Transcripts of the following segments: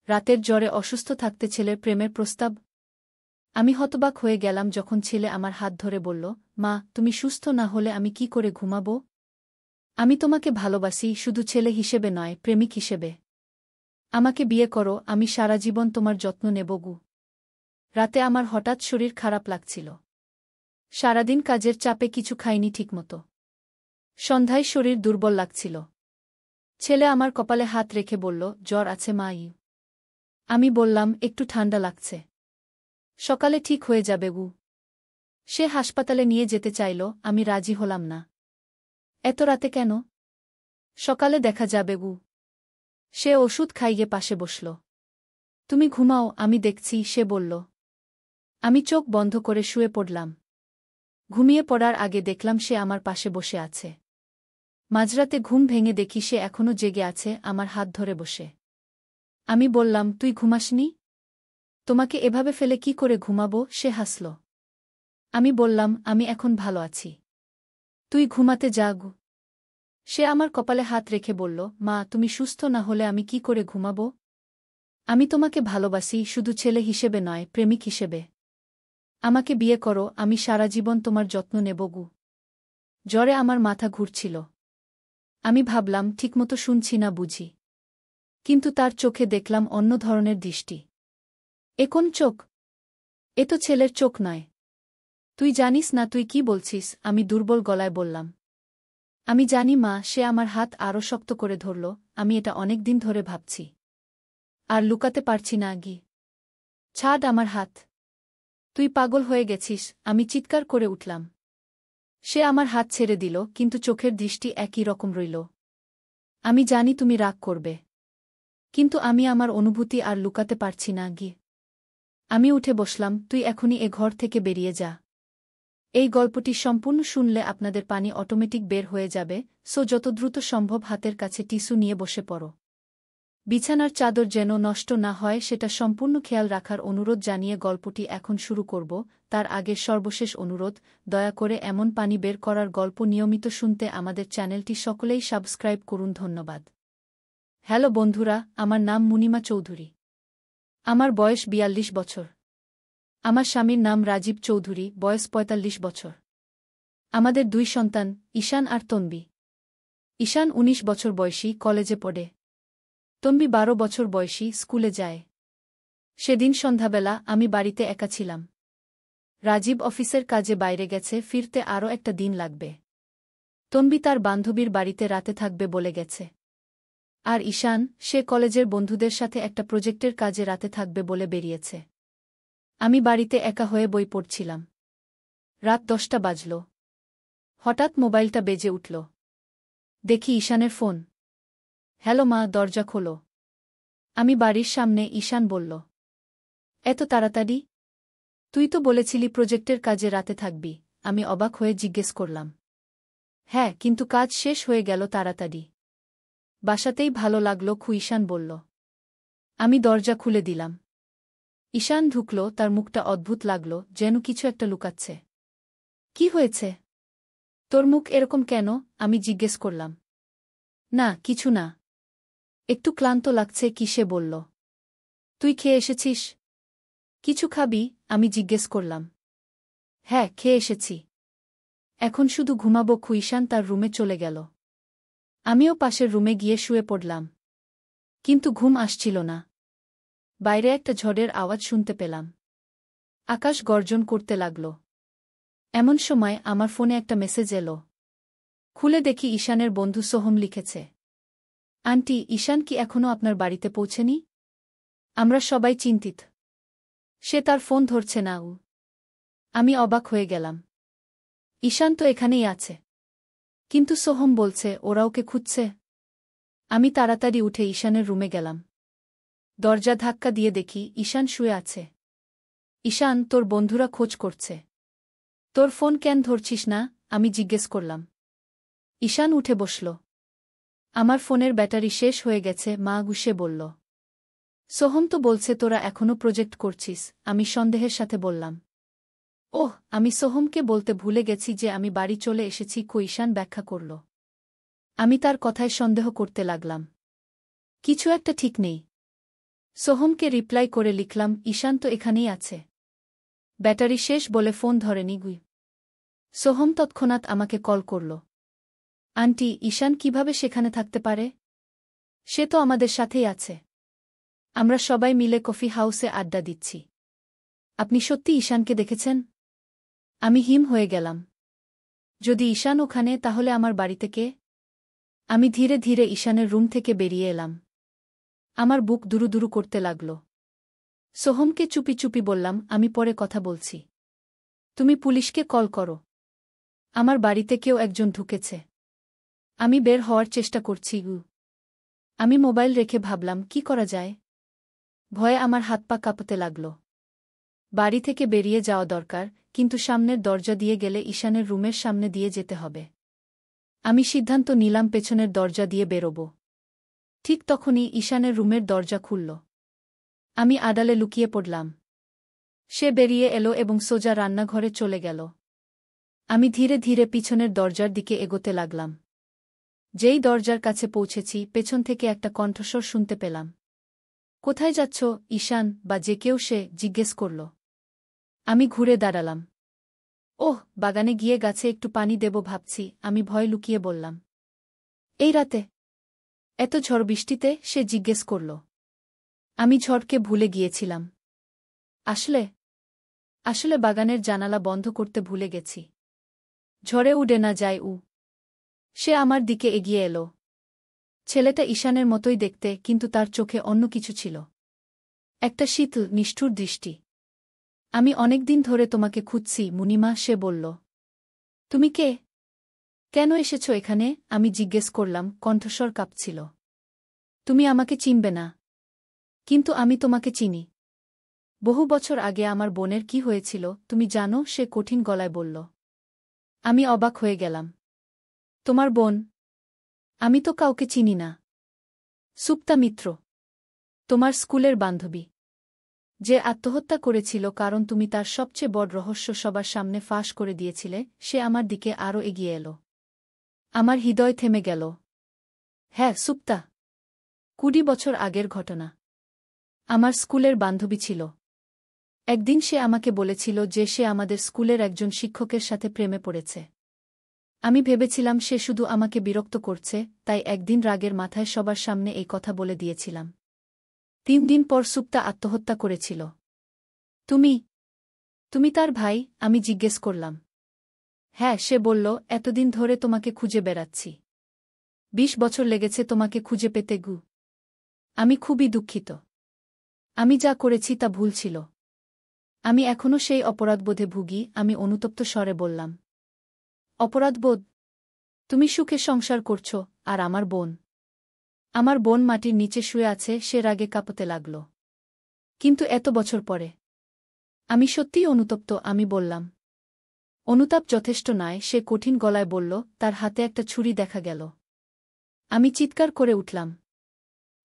রাতের জ্বরে অসুস্থ থাকতে ছেলের প্রেমের প্রস্তাব। আমি হতবাক হয়ে গেলাম যখন ছেলে আমার হাত ধরে বলল, মা, তুমি সুস্থ না হলে আমি কি করে ঘুমাব? আমি তোমাকে ভালোবাসি, শুধু ছেলে হিসেবে নয়, প্রেমিক হিসেবে। আমাকে বিয়ে করো, আমি সারা জীবন তোমার যত্ন নেব গু। রাতে আমার হঠাৎ শরীর খারাপ লাগছিল। সারাদিন কাজের চাপে কিছু খাইনি ঠিকমতো। সন্ধ্যায় শরীর দুর্বল লাগছিল। ছেলে আমার কপালে হাত রেখে বলল, জ্বর আছে মা। আমি বললাম, একটু ঠান্ডা লাগছে। সকালে ঠিক হয়ে যাবে গু। সে হাসপাতালে নিয়ে যেতে চাইল, আমি রাজি হলাম না। এত রাতে কেন? সকালে দেখা যাবে গু। সে ওষুধ খাইয়ে পাশে বসল। তুমি ঘুমাও, আমি দেখছি, সে বলল। আমি চোখ বন্ধ করে শুয়ে পড়লাম। ঘুমিয়ে পড়ার আগে দেখলাম সে আমার পাশে বসে আছে। মাঝরাতে ঘুম ভেঙে দেখি সে এখনো জেগে আছে, আমার হাত ধরে বসে। আমি বললাম, তুই ঘুমাসনি? তোমাকে এভাবে ফেলে কি করে ঘুমাবো? সে হাসল। আমি বললাম, আমি এখন ভালো আছি। তুই ঘুমাতে যা গু। সে আমার কপালে হাত রেখে বলল, মা, তুমি সুস্থ না হলে আমি কি করে ঘুমাবো? আমি তোমাকে ভালোবাসি, শুধু ছেলে হিসেবে নয়, প্রেমিক হিসেবে। আমাকে বিয়ে করো, আমি সারা জীবন তোমার যত্ন নেব গু। জ্বরে আমার মাথা ঘুরছিল। আমি ভাবলাম, ঠিকমতো শুনছি না বুঝি। কিন্তু তার চোখে দেখলাম অন্য ধরনের দৃষ্টি। এ কোন চোখ? এ তো ছেলের চোখ নয়। তুই জানিস না তুই কি বলছিস? আমি দুর্বল গলায় বললাম। আমি জানি মা। সে আমার হাত আরও শক্ত করে ধরল। আমি এটা অনেক দিন ধরে ভাবছি। আর লুকাতে পারছি না গি। ছাড় আমার হাত। তুই পাগল হয়ে গেছিস, আমি চিৎকার করে উঠলাম। সে আমার হাত ছেড়ে দিল, কিন্তু চোখের দৃষ্টি একই রকম রইল। আমি জানি তুমি রাগ করবে। কিন্তু আমি আমার অনুভূতি আর লুকাতে পারছি না গি। আমি উঠে বসলাম। তুই এখনই এ ঘর থেকে বেরিয়ে যা। এই গল্পটি সম্পূর্ণ শুনলে আপনাদের পানি অটোমেটিক বের হয়ে যাবে, সো যত দ্রুত সম্ভব হাতের কাছে টিস্যু নিয়ে বসে পড়ো। বিছানার চাদর যেন নষ্ট না হয় সেটা সম্পূর্ণ খেয়াল রাখার অনুরোধ জানিয়ে গল্পটি এখন শুরু করব। তার আগের সর্বশেষ অনুরোধ, দয়া করে এমন পানি বের করার গল্প নিয়মিত শুনতে আমাদের চ্যানেলটি সকলেই সাবস্ক্রাইব করুন। ধন্যবাদ। হ্যালো বন্ধুরা, আমার নাম মুনিমা চৌধুরী। আমার বয়স ৪২ বছর। আমার স্বামীর নাম রাজীব চৌধুরী, বয়স ৪৫ বছর। আমাদের ২ সন্তান, ঈশান আর তন্বী। ঈশান ১৯ বছর বয়সী, কলেজে পড়ে। তন্বী ১২ বছর বয়সী, স্কুলে যায়। সেদিন সন্ধ্যাবেলা আমি বাড়িতে একা ছিলাম। রাজীব অফিসের কাজে বাইরে গেছে, ফিরতে আরও একটা দিন লাগবে। তন্বী তার বান্ধবীর বাড়িতে রাতে থাকবে বলে গেছে। আর ঈশান, সে কলেজের বন্ধুদের সাথে একটা প্রজেক্টের কাজে রাতে থাকবে বলে বেরিয়েছে। আমি বাড়িতে একা হয়ে বই পড়ছিলাম। রাত ১০টা বাজল। হঠাৎ মোবাইলটা বেজে উঠল। দেখি ঈশানের ফোন। হ্যালো মা, দরজা খোলো। আমি বাড়ির সামনে। ঈশান বলল, এত তাড়াতাড়ি? তুই তো বলেছিলি প্রজেক্টের কাজে রাতে থাকবি। আমি অবাক হয়ে জিজ্ঞেস করলাম। হ্যাঁ, কিন্তু কাজ শেষ হয়ে গেল তাড়াতাড়ি। বাসাতেই ভালো লাগলো খু, ঈশান বলল। আমি দরজা খুলে দিলাম। ঈশান ঢুকল, তার মুখটা অদ্ভুত লাগল, যেন কিছু একটা লুকাচ্ছে। কি হয়েছে? তোর মুখ এরকম কেন? আমি জিজ্ঞেস করলাম। না, কিছু না। একটু ক্লান্ত লাগছে কি, সে বলল। তুই খেয়ে এসেছিস? কিছু খাবি? আমি জিজ্ঞেস করলাম। হ্যাঁ, খেয়ে এসেছি। এখন শুধু ঘুমাবো খু। ঈশান তার রুমে চলে গেল। আমিও পাশের রুমে গিয়ে শুয়ে পড়লাম। কিন্তু ঘুম আসছিল না। বাইরে একটা ঝড়ের আওয়াজ শুনতে পেলাম। আকাশ গর্জন করতে লাগল। এমন সময় আমার ফোনে একটা মেসেজ এলো। খুলে দেখি ঈশানের বন্ধু সোহম লিখেছে। আন্টি, ঈশান কি এখনও আপনার বাড়িতে পৌঁছেনি? আমরা সবাই চিন্তিত। সে তার ফোন ধরছে না। আমি অবাক হয়ে গেলাম। ঈশান তো এখানেই আছে। কিন্তু সোহম বলছে ওরা ওকে খুঁজছে। আমি তাড়াতাড়ি উঠে ঈশানের রুমে গেলাম। দরজা ধাক্কা দিয়ে দেখি ঈশান শুয়ে আছে। ঈশান, তোর বন্ধুরা খোঁজ করছে। তোর ফোন কেন ধরছিস না? আমি জিজ্ঞেস করলাম। ঈশান উঠে বসল। আমার ফোনের ব্যাটারি শেষ হয়ে গেছে মা, গুসে বলল। সোহম তো বলছে তোরা এখনও প্রজেক্ট করছিস। আমি সন্দেহের সাথে বললাম। ওহ, আমি সোহমকে বলতে ভুলে গেছি যে আমি বাড়ি চলে এসেছি। ঈশান ব্যাখ্যা করল। আমি তার কথায় সন্দেহ করতে লাগলাম। কিছু একটা ঠিক নেই। সোহমকে রিপ্লাই করে লিখলাম, ঈশান তো এখানেই আছে। ব্যাটারি শেষ বলে ফোন ধরেনি গুই। সোহম তৎক্ষণাৎ আমাকে কল করল। আন্টি, ঈশান কিভাবে সেখানে থাকতে পারে? সে তো আমাদের সাথেই আছে। আমরা সবাই মিলে কফি হাউসে আড্ডা দিচ্ছি। আপনি সত্যি ঈশানকে দেখেছেন? আমি হিম হয়ে গেলাম। যদি ঈশান ওখানে, তাহলে আমার বাড়িতে কে? আমি ধীরে ধীরে ঈশানের রুম থেকে বেরিয়ে এলাম। আমার বুক দুরুদুরু করতে লাগল। সোহমকে চুপি চুপি বললাম, আমি পরে কথা বলছি। তুমি পুলিশকে কল করো। আমার বাড়িতে কেউ একজন ঢুকেছে। আমি বের হওয়ার চেষ্টা করছি। আমি মোবাইল রেখে ভাবলাম, কি করা যায়। ভয়ে আমার হাত পা কাঁপতে লাগল। বাড়ি থেকে বেরিয়ে যাওয়া দরকার, কিন্তু সামনের দরজা দিয়ে গেলে ঈশানের রুমের সামনে দিয়ে যেতে হবে। আমি সিদ্ধান্ত নিলাম পেছনের দরজা দিয়ে বেরোব। ঠিক তখনই ঈশানের রুমের দরজা খুলল। আমি আড়ালে লুকিয়ে পড়লাম। সে বেরিয়ে এলো এবং সোজা রান্নাঘরে চলে গেল। আমি ধীরে ধীরে পিছনের দরজার দিকে এগোতে লাগলাম। যেই দরজার কাছে পৌঁছেছি, পেছন থেকে একটা কণ্ঠস্বর শুনতে পেলাম। কোথায় যাচ্ছ, ঈশান বা যে কেউ সে জিজ্ঞেস করল। আমি ঘুরে দাঁড়ালাম। ওহ, বাগানে গিয়ে গাছে একটু পানি দেব ভাবছি, আমি ভয় লুকিয়ে বললাম। এই রাতে? এত ঝড় বৃষ্টিতে? সে জিজ্ঞেস করল। আমি ঝড়কে ভুলে গিয়েছিলাম। আসলে আসলে বাগানের জানালা বন্ধ করতে ভুলে গেছি। ঝড়ে উড়ে না যায়। সে আমার দিকে এগিয়ে এলো। ছেলেটা ঈশানের মতোই দেখতে, কিন্তু তার চোখে অন্য কিছু ছিল। একটা শীতল, নিষ্ঠুর দৃষ্টি। আমি অনেকদিন ধরে তোমাকে খুঁজছি মুনিমা, সে বলল। তুমি কে? কেন এসেছ এখানে? আমি জিজ্ঞেস করলাম, কণ্ঠস্বর কাঁপছিল। তুমি আমাকে চিনবে না। কিন্তু আমি তোমাকে চিনি। বহু বছর আগে আমার বোনের কি হয়েছিল তুমি জানো, সে কঠিন গলায় বলল। আমি অবাক হয়ে গেলাম। তোমার বোন? আমি তো কাউকে চিনি না। সুপ্তা মিত্র, তোমার স্কুলের বান্ধবী, যে আত্মহত্যা করেছিল কারণ তুমি তার সবচেয়ে বড় রহস্য সবার সামনে ফাঁস করে দিয়েছিলে। সে আমার দিকে আরও এগিয়ে এলো। আমার হৃদয় থেমে গেল। হ্যাঁ, সুপ্তা। 20 বছর আগের ঘটনা। আমার স্কুলের বান্ধবী ছিল। একদিন সে আমাকে বলেছিল যে সে আমাদের স্কুলের একজন শিক্ষকের সাথে প্রেমে পড়েছে। আমি ভেবেছিলাম সে শুধু আমাকে বিরক্ত করছে, তাই একদিন রাগের মাথায় সবার সামনে এই কথা বলে দিয়েছিলাম। 3 দিন পর সুপ্তা আত্মহত্যা করেছিল। তুমি তুমি তার ভাই? আমি জিজ্ঞেস করলাম। হ্যাঁ, সে বলল, এতদিন ধরে তোমাকে খুঁজে বেড়াচ্ছি। 20 বছর লেগেছে তোমাকে খুঁজে পেতে। আমি খুবই দুঃখিত। আমি যা করেছি তা ভুল ছিল। আমি এখনও সেই অপরাধবোধে ভুগি। আমি অনুতপ্ত স্বরে বললাম। অপরাধবোধ? তুমি সুখে সংসার করছ, আর আমার বোন মাটির নিচে শুয়ে আছে। সে রাগে কাঁপতে লাগল। কিন্তু এত বছর পরে? আমি সত্যিই অনুতপ্ত, আমি বললাম। অনুতাপ যথেষ্ট নয়, সে কঠিন গলায় বলল। তার হাতে একটা ছুরি দেখা গেল। আমি চিৎকার করে উঠলাম।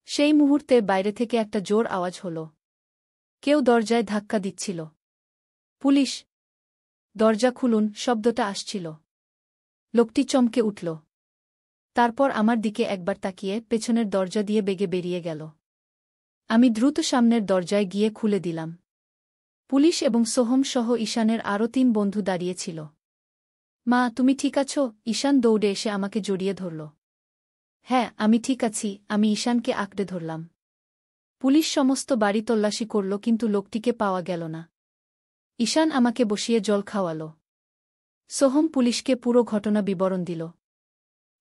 সেই মুহূর্তে বাইরে থেকে একটা জোর আওয়াজ হল। কেউ দরজায় ধাক্কা দিচ্ছিল। পুলিশ! দরজা খুলুন, শব্দটা আসছিল। লোকটি চমকে উঠল। তারপর আমার দিকে একবার তাকিয়ে পেছনের দরজা দিয়ে বেগে বেরিয়ে গেল। আমি দ্রুত সামনের দরজায় গিয়ে খুলে দিলাম। পুলিশ এবং সোহম সহ ঈশানের আরও 3 বন্ধু দাঁড়িয়েছিল। মা, তুমি ঠিক আছো? ঈশান দৌড়ে এসে আমাকে জড়িয়ে ধরল। হ্যাঁ, আমি ঠিক আছি। আমি ঈশানকে আঁকড়ে ধরলাম। পুলিশ সমস্ত বাড়ি তল্লাশি করল, কিন্তু লোকটিকে পাওয়া গেল না। ঈশান আমাকে বসিয়ে জল খাওয়াল। সোহম পুলিশকে পুরো ঘটনা বিবরণ দিল।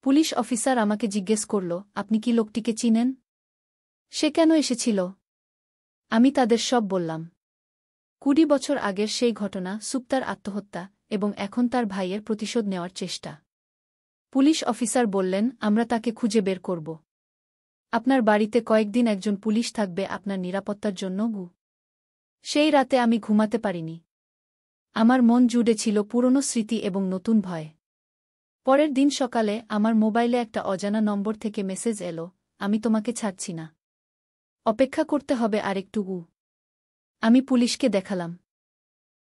পুলিশ অফিসার আমাকে জিজ্ঞেস করল, আপনি কি লোকটিকে চিনেন? সে কেন এসেছিল? আমি তাদের সব বললাম। 20 বছর আগের সেই ঘটনা, সুপ্তার আত্মহত্যা, এবং এখন তার ভাইয়ের প্রতিশোধ নেওয়ার চেষ্টা। পুলিশ অফিসার বললেন, আমরা তাকে খুঁজে বের করব। আপনার বাড়িতে কয়েকদিন একজন পুলিশ থাকবে আপনার নিরাপত্তার জন্য। সেই রাতে আমি ঘুমাতে পারিনি। আমার মন জুড়ে ছিল পুরনো স্মৃতি এবং নতুন ভয়। পরের দিন সকালে আমার মোবাইলে একটা অজানা নম্বর থেকে মেসেজ এলো, আমি তোমাকে ছাড়ছি না। অপেক্ষা করতে হবে আরেকটু। আমি পুলিশকে দেখালাম।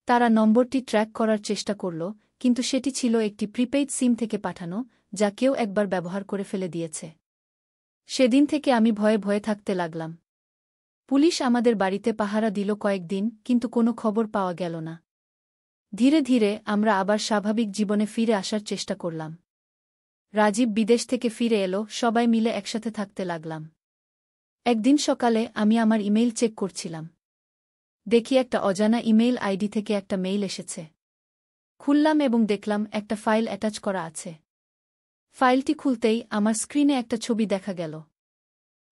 তারা নম্বরটি ট্র্যাক করার চেষ্টা করল, কিন্তু সেটি ছিল একটি প্রিপেইড সিম থেকে পাঠানো, যা কেউ একবার ব্যবহার করে ফেলে দিয়েছে। সেদিন থেকে আমি ভয়ে ভয়ে থাকতে লাগলাম। পুলিশ আমাদের বাড়িতে পাহারা দিল কয়েকদিন, কিন্তু কোনো খবর পাওয়া গেল না। ধীরে ধীরে আমরা আবার স্বাভাবিক জীবনে ফিরে আসার চেষ্টা করলাম। রাজীব বিদেশ থেকে ফিরে এলো, সবাই মিলে একসাথে থাকতে লাগলাম। একদিন সকালে আমি আমার ইমেইল চেক করছিলাম। দেখি একটা অজানা ইমেইল আইডি থেকে একটা মেইল এসেছে। খুললাম এবং দেখলাম একটা ফাইল অ্যাটাচ করা আছে। ফাইলটি খুলতেই আমার স্ক্রিনে একটা ছবি দেখা গেল।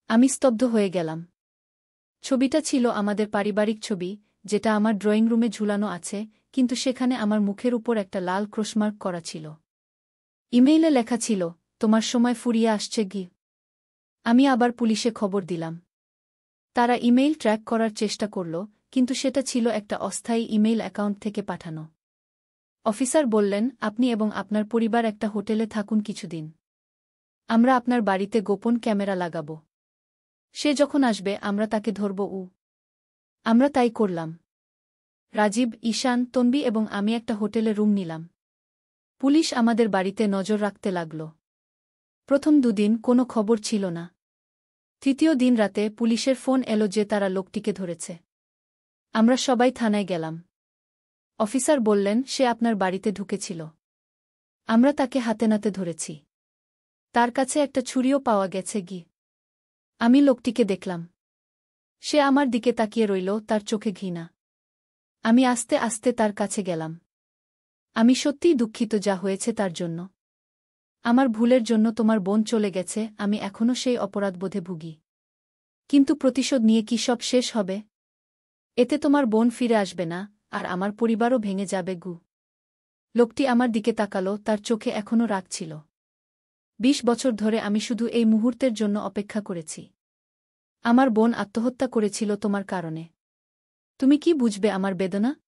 আমি স্তব্ধ হয়ে গেলাম। ছবিটা ছিল আমাদের পারিবারিক ছবি, যেটা আমার ড্রয়িং রুমে ঝুলানো আছে, কিন্তু সেখানে আমার মুখের উপর একটা লাল ক্রসমার্ক করা ছিল। ইমেইলে লেখা ছিল, তোমার সময় ফুরিয়ে আসছে গি। আমি আবার পুলিশে খবর দিলাম। তারা ইমেইল ট্র্যাক করার চেষ্টা করল, কিন্তু সেটা ছিল একটা অস্থায়ী ইমেইল অ্যাকাউন্ট থেকে পাঠানো। অফিসার বললেন, আপনি এবং আপনার পরিবার একটা হোটেলে থাকুন কিছুদিন। আমরা আপনার বাড়িতে গোপন ক্যামেরা লাগাব। সে যখন আসবে আমরা তাকে ধরব। আমরা তাই করলাম। রাজীব, ঈশান, তন্বী এবং আমি একটা হোটেলে রুম নিলাম। পুলিশ আমাদের বাড়িতে নজর রাখতে লাগল। প্রথম দুদিন কোনো খবর ছিল না। তৃতীয় দিন রাতে পুলিশের ফোন এলো যে তারা লোকটিকে ধরেছে। আমরা সবাই থানায় গেলাম। অফিসার বললেন, সে আপনার বাড়িতে ঢুকেছিল। আমরা তাকে হাতে নাতে ধরেছি। তার কাছে একটা ছুরিও পাওয়া গেছে গি। আমি লোকটিকে দেখলাম। সে আমার দিকে তাকিয়ে রইল, তার চোখে ঘৃণা। আমি আস্তে আস্তে তার কাছে গেলাম। আমি সত্যিই দুঃখিত যা হয়েছে তার জন্য। আমার ভুলের জন্য তোমার বোন চলে গেছে, আমি এখনও সেই অপরাধবোধে ভুগি। কিন্তু প্রতিশোধ নিয়ে কি সব শেষ হবে? এতে তোমার বোন ফিরে আসবে না, আর আমার পরিবারও ভেঙে যাবে গু। লোকটি আমার দিকে তাকালো, তার চোখে এখনও রাগ ছিল। ২০ বছর ধরে আমি শুধু এই মুহূর্তের জন্য অপেক্ষা করেছি। আমার বোন আত্মহত্যা করেছিল তোমার কারণে। তুমি কি বুঝবে আমার বেদনা?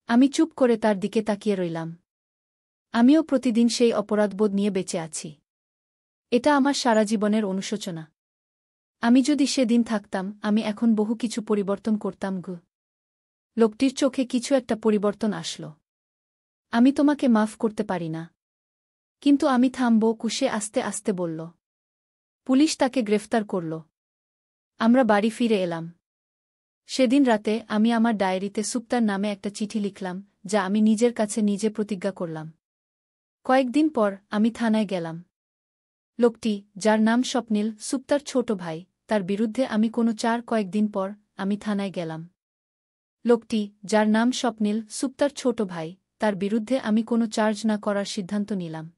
আমি চুপ করে তার দিকে তাকিয়ে রইলাম। আমিও প্রতিদিন সেই অপরাধবোধ নিয়ে বেঁচে আছি। এটা আমার সারা জীবনের অনুশোচনা। আমি যদি সেদিন থাকতাম, আমি এখন বহু কিছু পরিবর্তন করতাম গু। লোকটির চোখে কিছু একটা পরিবর্তন আসল। আমি তোমাকে মাফ করতে পারি না। কিন্তু আমি থামব, কুশে আস্তে আস্তে বলল। পুলিশ তাকে গ্রেফতার করল। আমরা বাড়ি ফিরে এলাম। সেদিন রাতে আমি আমার ডায়েরিতে সুপ্তার নামে একটা চিঠি লিখলাম, যা আমি নিজের কাছে নিজে প্রতিজ্ঞা করলাম। কয়েকদিন পর আমি থানায় গেলাম। লোকটি, যার নাম স্বপ্নিল, সুপ্তার ছোট ভাই, তার বিরুদ্ধে আমি কয়েকদিন পর আমি থানায় গেলাম। লোকটি, যার নাম স্বপ্নিল, সুপ্তার ছোট ভাই, তার বিরুদ্ধে আমি কোনো চার্জ না করার সিদ্ধান্ত নিলাম।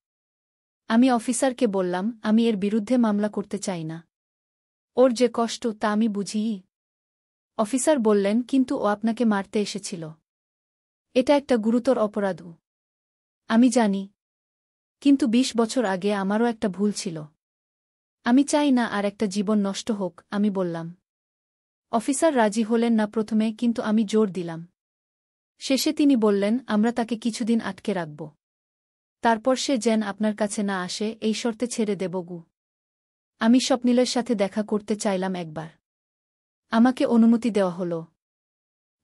আমি অফিসারকে বললাম, আমি এর বিরুদ্ধে মামলা করতে চাই না। ওর যে কষ্ট তা আমি বুঝিই। অফিসার বললেন, কিন্তু ও আপনাকে মারতে এসেছিল। এটা একটা গুরুতর অপরাধ। আমি জানি। কিন্তু ২০ বছর আগে আমারও একটা ভুল ছিল। আমি চাই না আর একটা জীবন নষ্ট হোক, আমি বললাম। অফিসার রাজি হলেন না প্রথমে, কিন্তু আমি জোর দিলাম। শেষে তিনি বললেন, আমরা তাকে কিছুদিন আটকে রাখব। তারপর সে যেন আপনার কাছে না আসে, এই শর্তে ছেড়ে দেব গু। আমি স্বপ্নিলের সাথে দেখা করতে চাইলাম একবার। আমাকে অনুমতি দেওয়া হল।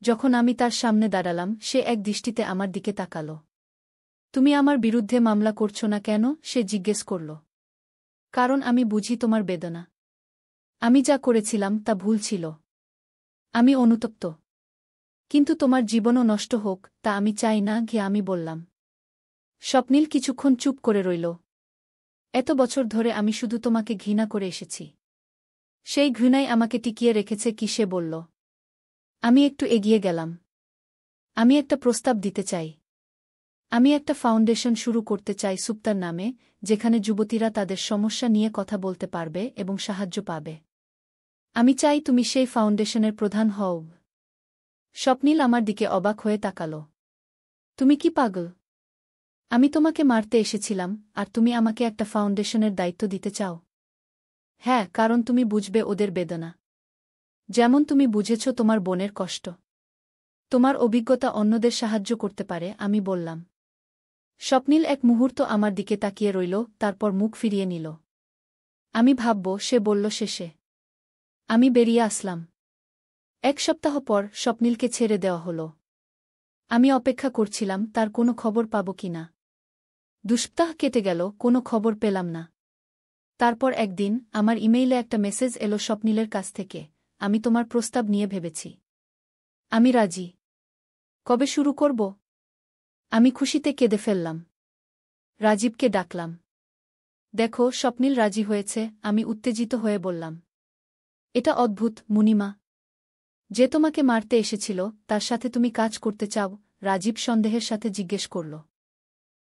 যখন আমি তার সামনে দাঁড়ালাম, সে এক দৃষ্টিতে আমার দিকে তাকাল। তুমি আমার বিরুদ্ধে মামলা করছো না কেন? সে জিজ্ঞেস করল। কারণ আমি বুঝি তোমার বেদনা। আমি যা করেছিলাম তা ভুল ছিল। আমি অনুতপ্ত। কিন্তু তোমার জীবনও নষ্ট হোক, তা আমি চাই না গিয়ে আমি বললাম। স্বপ্নিল কিছুক্ষণ চুপ করে রইল। এত বছর ধরে আমি শুধু তোমাকে ঘৃণা করে এসেছি। সেই ঘৃণাই আমাকে টিকিয়ে রেখেছে কি? সে বলল। আমি একটু এগিয়ে গেলাম। আমি একটা প্রস্তাব দিতে চাই। আমি একটা ফাউন্ডেশন শুরু করতে চাই সুপ্তার নামে, যেখানে যুবতীরা তাদের সমস্যা নিয়ে কথা বলতে পারবে এবং সাহায্য পাবে। আমি চাই তুমি সেই ফাউন্ডেশনের প্রধান হও। স্বপ্নিল আমার দিকে অবাক হয়ে তাকাল। তুমি কি পাগল? আমি তোমাকে মারতে এসেছিলাম, আর তুমি আমাকে একটা ফাউন্ডেশনের দায়িত্ব দিতে চাও? হ্যাঁ, কারণ তুমি বুঝবে ওদের বেদনা। যেমন তুমি বুঝেছ তোমার বোনের কষ্ট। তোমার অভিজ্ঞতা অন্যদের সাহায্য করতে পারে, আমি বললাম। স্বপ্নিল এক মুহূর্ত আমার দিকে তাকিয়ে রইল, তারপর মুখ ফিরিয়ে নিল। আমি ভাবব, সে বলল শেষে। আমি বেরিয়ে আসলাম। ১ সপ্তাহ পর স্বপ্নিলকে ছেড়ে দেওয়া হল। আমি অপেক্ষা করছিলাম তার কোনো খবর পাব কিনা। ২ সপ্তাহ কেটে গেল, কোনো খবর পেলাম না। তারপর একদিন আমার ইমেইলে একটা মেসেজ এলো স্বপ্নিলের কাছ থেকে, আমি তোমার প্রস্তাব নিয়ে ভেবেছি। আমি রাজি। কবে শুরু করব? আমি খুশিতে কেঁদে ফেললাম। রাজীবকে ডাকলাম। দেখো, স্বপ্নিল রাজি হয়েছে। আমি উত্তেজিত হয়ে বললাম। এটা অদ্ভুত, মুনিমা। যে তোমাকে মারতে এসেছিল তার সাথে তুমি কাজ করতে চাও? রাজীব সন্দেহের সাথে জিজ্ঞেস করল।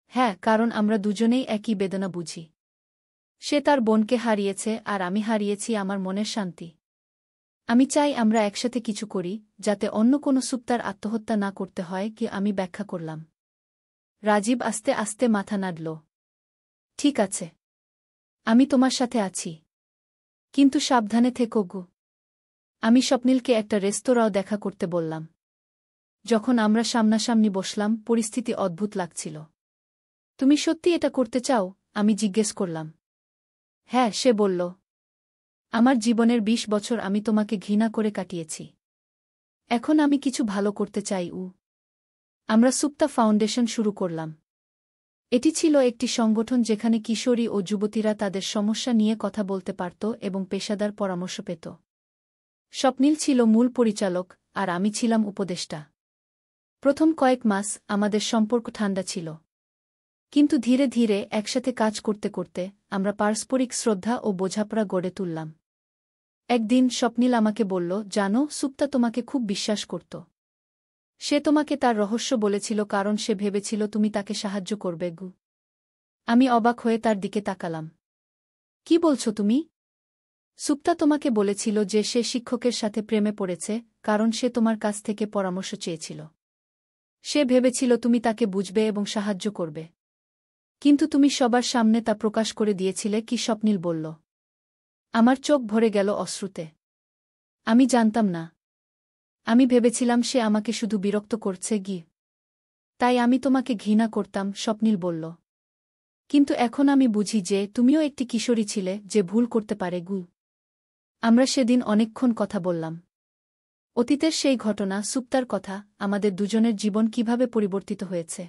হ্যাঁ, কারণ আমরা দুজনেই একই বেদনা বুঝি। সে তার বোনকে হারিয়েছে আর আমি হারিয়েছি আমার মনের শান্তি। আমি চাই আমরা একসাথে কিছু করি, যাতে অন্য কোনো সুপ্তার আত্মহত্যা না করতে হয়। কি আমি ব্যাখ্যা করলাম। রাজীব আস্তে আস্তে মাথা নাড়ল। ঠিক আছে, আমি তোমার সাথে আছি। কিন্তু সাবধানে থেকো গো। আমি স্বপ্নিলকে একটা রেস্তোরাঁও দেখা করতে বললাম। যখন আমরা সামনাসামনি বসলাম, পরিস্থিতি অদ্ভুত লাগছিল। তুমি সত্যি এটা করতে চাও? আমি জিজ্ঞেস করলাম। হ্যাঁ, সে বলল। আমার জীবনের ২০ বছর আমি তোমাকে ঘৃণা করে কাটিয়েছি। এখন আমি কিছু ভালো করতে চাই। আমরা সুপ্তা ফাউন্ডেশন শুরু করলাম। এটি ছিল একটি সংগঠন যেখানে কিশোরী ও যুবতীরা তাদের সমস্যা নিয়ে কথা বলতে পারত এবং পেশাদার পরামর্শ পেত। স্বপ্নিল ছিল মূল পরিচালক, আর আমি ছিলাম উপদেষ্টা। প্রথম কয়েক মাস আমাদের সম্পর্ক ঠান্ডা ছিল। কিন্তু ধীরে ধীরে একসাথে কাজ করতে করতে আমরা পারস্পরিক শ্রদ্ধা ও বোঝাপড়া গড়ে তুললাম। একদিন স্বপ্নিল আমাকে বলল, জানো, সুপ্তা তোমাকে খুব বিশ্বাস করত। সে তোমাকে তার রহস্য বলেছিল কারণ সে ভেবেছিল তুমি তাকে সাহায্য করবে। আমি অবাক হয়ে তার দিকে তাকালাম। কি বলছো তুমি? সুপ্তা তোমাকে বলেছিল যে সে শিক্ষকের সাথে প্রেমে পড়েছে কারণ সে তোমার কাছ থেকে পরামর্শ চেয়েছিল। সে ভেবেছিল তুমি তাকে বুঝবে এবং সাহায্য করবে। কিন্তু তুমি সবার সামনে তা প্রকাশ করে দিয়েছিলে। কি? স্বপ্নিল বলল। আমার চোখ ভরে গেল অশ্রুতে। আমি জানতাম না। আমি ভেবেছিলাম সে আমাকে শুধু বিরক্ত করছে। তাই আমি তোমাকে ঘৃণা করতাম, স্বপ্নিল বলল। কিন্তু এখন আমি বুঝি যে তুমিও একটি কিশোরী ছিলে যে ভুল করতে পারে। আমরা সেদিন অনেকক্ষণ কথা বললাম। অতীতের সেই ঘটনা, সুপ্তার কথা, আমাদের দুজনের জীবন কিভাবে পরিবর্তিত হয়েছে।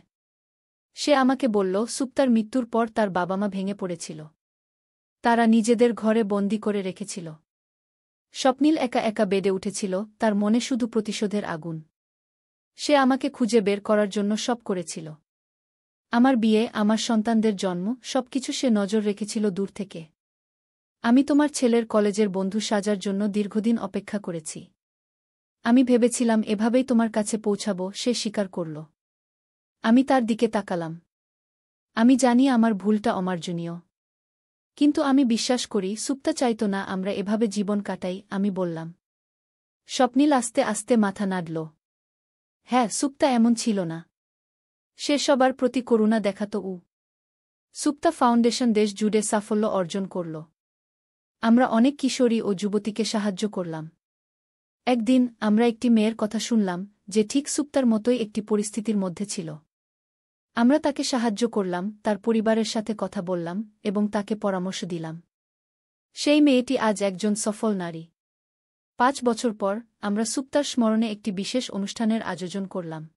সে আমাকে বলল, সুপ্তার মৃত্যুর পর তার বাবা মা ভেঙে পড়েছিল। তারা নিজেদের ঘরে বন্দি করে রেখেছিল। স্বপ্নিল একা একা বেডে উঠেছিল, তার মনে শুধু প্রতিশোধের আগুন। সে আমাকে খুঁজে বের করার জন্য সব করেছিল। আমার বিয়ে, আমার সন্তানদের জন্ম, সবকিছু সে নজর রেখেছিল দূর থেকে। আমি তোমার ছেলের কলেজের বন্ধু সাজার জন্য দীর্ঘদিন অপেক্ষা করেছি। আমি ভেবেছিলাম এভাবেই তোমার কাছে পৌঁছাব। সে স্বীকার করল। আমি তার দিকে তাকালাম। আমি জানি আমার ভুলটা অমার্জনীয়। কিন্তু আমি বিশ্বাস করি সুপ্তা চাইত না আমরা এভাবে জীবন কাটাই। আমি বললাম। স্বপ্নিল আস্তে আস্তে মাথা নাড়ল। হ্যাঁ, সুপ্তা এমন ছিল না। সে সবার প্রতি করুণা দেখাত। সুপ্তা ফাউন্ডেশন দেশ জুড়ে সাফল্য অর্জন করল। আমরা অনেক কিশোরী ও যুবতীকে সাহায্য করলাম। একদিন আমরা একটি মেয়ের কথা শুনলাম যে ঠিক সুপ্তার মতোই একটি পরিস্থিতির মধ্যে ছিল। আমরা তাকে সাহায্য করলাম, তার পরিবারের সাথে কথা বললাম এবং তাকে পরামর্শ দিলাম। সেই মেয়েটি আজ একজন সফল নারী। ৫ বছর পর আমরা সুপ্তার স্মরণে একটি বিশেষ অনুষ্ঠানের আয়োজন করলাম।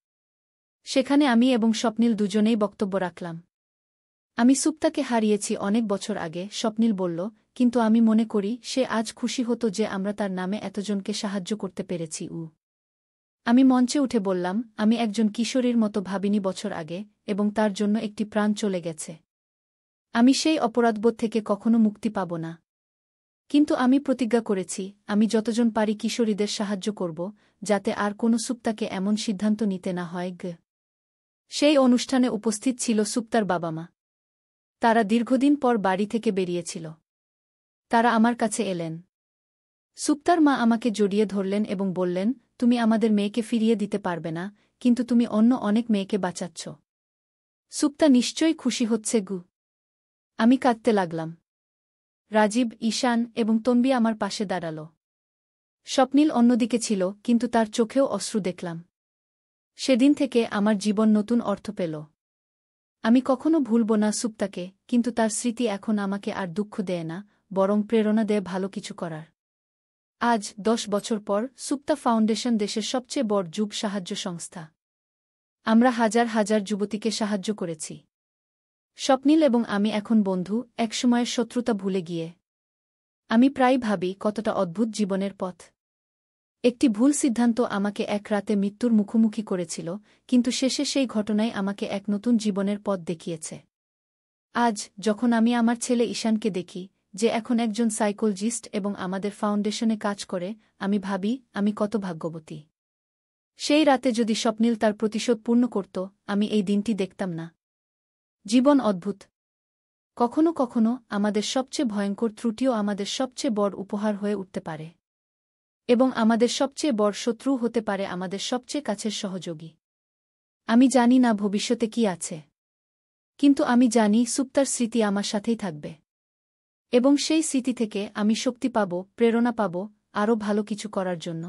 সেখানে আমি এবং স্বপ্নিল দুজনেই বক্তব্য রাখলাম। আমি সুপ্তাকে হারিয়েছি অনেক বছর আগে, স্বপ্নিল বলল, কিন্তু আমি মনে করি সে আজ খুশি হতো যে আমরা তার নামে এতজনকে সাহায্য করতে পেরেছি। আমি মঞ্চে উঠে বললাম, আমি একজন কিশোরীর মতো ভাবিনি বছর আগে, এবং তার জন্য একটি প্রাণ চলে গেছে। আমি সেই অপরাধবোধ থেকে কখনো মুক্তি পাব না। কিন্তু আমি প্রতিজ্ঞা করেছি, আমি যতজন পারি কিশোরীদের সাহায্য করব, যাতে আর কোনো সুপ্তাকে এমন সিদ্ধান্ত নিতে না হয়। সেই অনুষ্ঠানে উপস্থিত ছিল সুপ্তার বাবা মা। তারা দীর্ঘদিন পর বাড়ি থেকে বেরিয়েছিল। তারা আমার কাছে এলেন। সুপ্তার মা আমাকে জড়িয়ে ধরলেন এবং বললেন, তুমি আমাদের মেয়েকে ফিরিয়ে দিতে পারবে না, কিন্তু তুমি অন্য অনেক মেয়েকে বাঁচাচ্ছ। সুপ্তা নিশ্চয়ই খুশি হচ্ছে। আমি কাঁদতে লাগলাম। রাজীব, ঈশান এবং তন্বী আমার পাশে দাঁড়াল। স্বপ্নিল অন্যদিকে ছিল, কিন্তু তার চোখেও অশ্রু দেখলাম। সেদিন থেকে আমার জীবন নতুন অর্থ পেল। আমি কখনো ভুলব না সুপ্তাকে, কিন্তু তার স্মৃতি এখন আমাকে আর দুঃখ দেয় না, বরং প্রেরণা দেয় ভালো কিছু করার। আজ ১০ বছর পর সুপ্তা ফাউন্ডেশন দেশের সবচেয়ে বড় যুব সাহায্য সংস্থা। আমরা হাজার হাজার যুবতীকে সাহায্য করেছি। স্বপ্নিল এবং আমি এখন বন্ধু, একসময়ের শত্রুতা ভুলে গিয়ে। আমি প্রায় ভাবি কতটা অদ্ভুত জীবনের পথ। একটি ভুল সিদ্ধান্ত আমাকে এক রাতে মৃত্যুর মুখোমুখি করেছিল, কিন্তু শেষে সেই ঘটনাই আমাকে এক নতুন জীবনের পথ দেখিয়েছে। আজ যখন আমি আমার ছেলে ঈশানকে দেখি, যে এখন একজন সাইকোলজিস্ট এবং আমাদের ফাউন্ডেশনে কাজ করে, আমি ভাবি আমি কত ভাগ্যবতী। সেই রাতে যদি স্বপ্নিল তার প্রতিশোধ পূর্ণ করত, আমি এই দিনটি দেখতাম না। জীবন অদ্ভুত। কখনো কখনো আমাদের সবচেয়ে ভয়ঙ্কর ত্রুটিও আমাদের সবচেয়ে বড় উপহার হয়ে উঠতে পারে। এবং আমাদের সবচেয়ে বড় শত্রু হতে পারে আমাদের সবচেয়ে কাছের সহযোগী। আমি জানি না ভবিষ্যতে কি আছে, কিন্তু আমি জানি সুপ্তার স্মৃতি আমার সাথেই থাকবে। এবং সেই স্মৃতি থেকে আমি শক্তি পাব, প্রেরণা পাব, আরও ভালো কিছু করার জন্য।